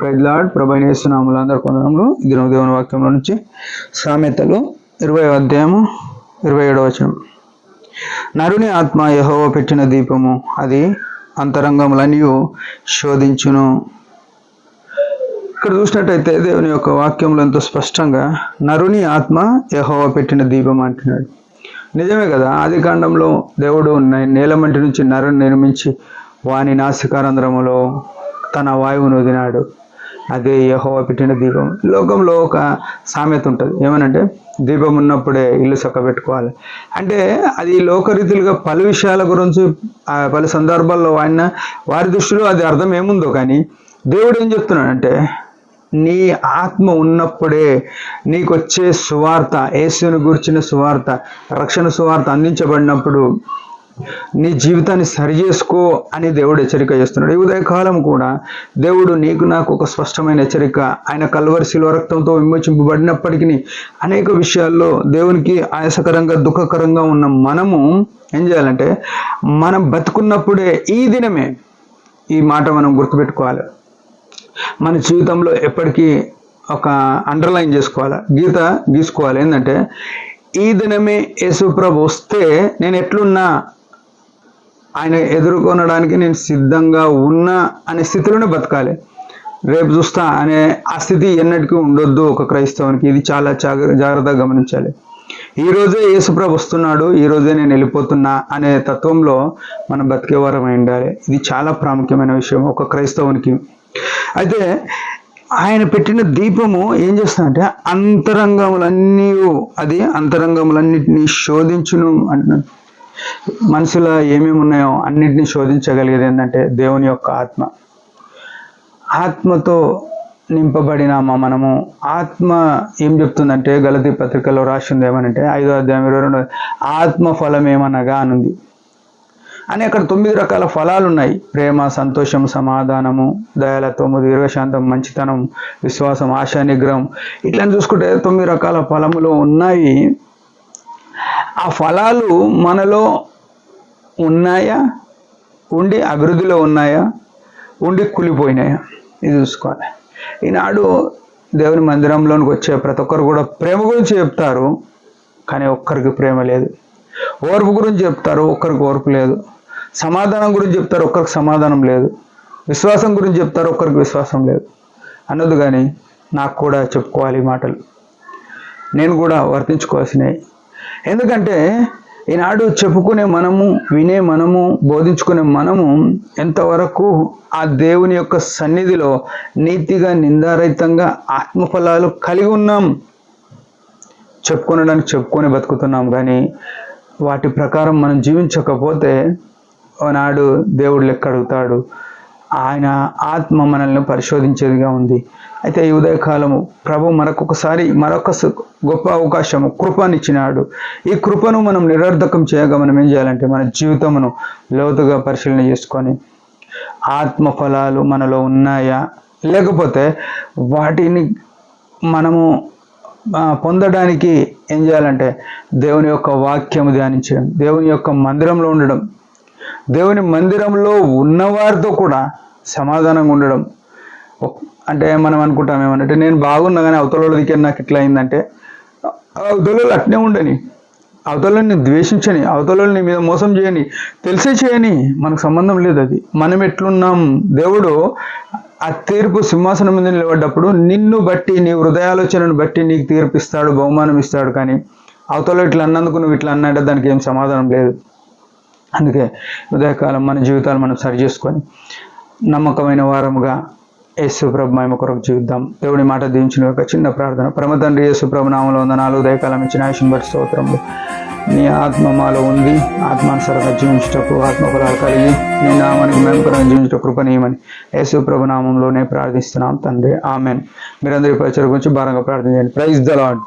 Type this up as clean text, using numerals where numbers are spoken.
Praise lord. ప్రభు యేసునామములో అందరికీ వందనములు. ఇది దేవుని వాక్యంలో నుంచి సామెతలు 20వ అధ్యాయము 27వ వచనం. నరుని ఆత్మ యెహోవా పెట్టిన దీపము, అది అంతరంగములన్నీ శోధించును. ఇక్కడ చూసినట్టయితే దేవుని యొక్క వాక్యంలో ఎంతో స్పష్టంగా నరుని ఆత్మ యెహోవా పెట్టిన దీపం అంటున్నాడు. నిజమే కదా. ఆది కాండంలో దేవుడు నేలమంటి నుంచి నరుని నిర్మించి వాని నాసికారంధ్రములో తన వాయువును వదినాడు. అదే యెహోవా పెట్టిన దీపం. లోకంలో ఒక సామెత ఉంటుంది, ఏమనంటే దీపం ఉన్నప్పుడే ఇల్లు చక్కబెట్టుకోవాలి అంటే, అది లోకరీతులుగా పలు విషయాల గురించి పలు సందర్భాల్లో వారి దృష్టిలో అది అర్థం ఏముందో, కానీ దేవుడు ఏం చెప్తున్నాడంటే, నీ ఆత్మ ఉన్నప్పుడే నీకు వచ్చే సువార్త, యేసుని గురించిన సువార్త, రక్షణ సువార్త అందించబడినప్పుడు నీ జీవితాన్ని సరి చేసుకో అని దేవుడు హెచ్చరిక చేస్తున్నాడు. ఈ ఉదయకాలం కూడా దేవుడు నీకు నాకు ఒక స్పష్టమైన హెచ్చరిక. ఆయన కల్వరి శిలువ రక్తంతో విమోచింపబడినప్పటికీ అనేక విషయాల్లో దేవునికి ఆయాసకరంగా దుఃఖకరంగా ఉన్న మనము ఏం చేయాలంటే, మనం బతుకున్నప్పుడే ఈ దినమే, ఈ మాట మనం గుర్తుపెట్టుకోవాలి. మన జీవితంలో ఎప్పటికీ ఒక అండర్లైన్ చేసుకోవాలి, గీత గీసుకోవాలి. ఏంటంటే, ఈ దినమే యేసుప్రభు వస్తే నేను ఎట్లున్నా, ఆయన ఎదుర్కొనడానికి నేను సిద్ధంగా ఉన్నా అనే స్థితిలోనే బతకాలి. రేపు చూస్తా అనే ఆ స్థితి ఎన్నటికీ ఉండొద్దు ఒక క్రైస్తవునికి. ఇది చాలా జాగ్రత్తగా గమనించాలి. ఈరోజే యేసుప్రభు వస్తున్నాడు, ఈరోజే నేను వెళ్ళిపోతున్నా అనే తత్వంలో మనం బతికేవారమై ఉండాలి. ఇది చాలా ప్రాముఖ్యమైన విషయం ఒక క్రైస్తవునికి. అయితే ఆయన పెట్టిన దీపము ఏం చేస్తుందంటే, అంతరంగములన్నీ, అది అంతరంగములన్నిటినీ శోధించును అంటున్నాడు. మనసులో ఏమేమి ఉన్నాయో అన్నిటినీ శోధించగలిగేది ఏంటంటే దేవుని యొక్క ఆత్మ. ఆత్మతో నింపబడిన మనము, ఆత్మ ఏం చెప్తుందంటే, గలతీ పత్రికలో రాసింది ఏమనంటే 5వ అధ్యాయం 22, ఆత్మ ఫలం ఏమనగా అనుంది అని. అక్కడ 9 రకాల ఫలాలు ఉన్నాయి. ప్రేమ, సంతోషం, సమాధానము, దయాలత్వము, దీర్ఘశాంతం, మంచితనం, విశ్వాసం, ఆశా నిగ్రహం, ఇట్లా చూసుకుంటే 9 రకాల ఫలములు ఉన్నాయి. ఆ ఫలాలు మనలో ఉన్నాయా, ఉండి అభివృద్ధిలో ఉన్నాయా, ఉండి కూలిపోయినాయా, ఇది చూసుకోవాలి. ఈనాడు దేవుని మందిరంలోనికి వచ్చే ప్రతి ఒక్కరు కూడా ప్రేమ గురించి చెప్తారు, కానీ ఒక్కరికి ప్రేమ లేదు. ఓర్పు గురించి చెప్తారు, ఒక్కరికి ఓర్పు లేదు. సమాధానం గురించి చెప్తారు, ఒక్కరికి సమాధానం లేదు. విశ్వాసం గురించి చెప్తారు, ఒక్కరికి విశ్వాసం లేదు. అన్నది కానీ నాకు కూడా చెప్పుకోవాలి ఈ మాటలు, నేను కూడా వర్తించుకోవాల్సినవి. ఎందుకంటే ఈనాడు చెప్పుకునే మనము, వినే మనము, బోధించుకునే మనము ఎంతవరకు ఆ దేవుని యొక్క సన్నిధిలో నీతిగా, నిందారహితంగా ఆత్మఫలాలు కలిగి ఉన్నాం. చెప్పుకొనడానికి చెప్పుకొని బతుకుతున్నాం, కానీ వాటి ప్రకారం మనం జీవించకపోతే ఆనాడు దేవుడు లెక్క అడుగుతాడు. ఆయన ఆత్మ మనల్ని పరిశోధించేదిగా ఉంది. అయితే ఈ ఉదయకాలము ప్రభు మరొక గొప్ప అవకాశము, కృపనిచ్చినాడు. ఈ కృపను మనం నిరర్ధకం చేయగా మనం ఏం చేయాలంటే, మన జీవితమును లోతుగా పరిశీలన చేసుకొని ఆత్మ ఫలాలు మనలో ఉన్నాయా, లేకపోతే వాటిని మనము పొందడానికి ఏం చేయాలంటే, దేవుని యొక్క వాక్యము ధ్యానించడం, దేవుని యొక్క మందిరంలో ఉండడం, దేవుని మందిరంలో ఉన్నవారితో కూడా సమాధానంగా ఉండడం. అంటే మనం అనుకుంటాం ఏమనంటే, నేను బాగున్నా కానీ అవతల దిక్కే నాకు ఇట్లా అయిందంటే, అవతల అట్నే ఉండని, అవతలని ద్వేషించని, అవతలని మీద మోసం చేయని, తెలిసే చేయని, మనకు సంబంధం లేదు. అది మనం ఎట్లున్నాం. దేవుడు ఆ తీర్పు సింహాసనం మీద నిలబడ్డప్పుడు నిన్ను బట్టి, నీ హృదయాలోచనను బట్టి నీకు తీర్పిస్తాడు, బహుమానం ఇస్తాడు. కానీ అవతల ఇట్లా అన్నందుకు నువ్వు ఇట్లా అన్నాడే దానికి ఏం సమాధానం లేదు. అందుకే ఉదయకాలం మన జీవితాలు మనం సరి చేసుకొని నమ్మకమైన వారముగా యేసు ప్రభు మహిమ కొరకు జీవిద్దాం. దేవుడి మాట దీవించిన ఒక చిన్న ప్రార్థన. పరమ తండ్రి యేసు ప్రభు నామములో వందనాలు. ఉదయకాలం ఇచ్చిన ఆయుష్ను బట్టి స్తోత్రములు. నీ ఆత్మ మాలో ఉంది, ఆత్మానుసారంగా జీవించుటకు, ఆత్మఫలాలు కలిగి నీ నామానికి మహిమకరంగా జీవించుట కృపనీయమని యేసు ప్రభు నామంలోనే ప్రార్థిస్తున్నాం తండ్రి, ఆమెన్. మీరందరి పరిచయం గురించి భారంగా ప్రార్థన చేయండి. Praise the lord.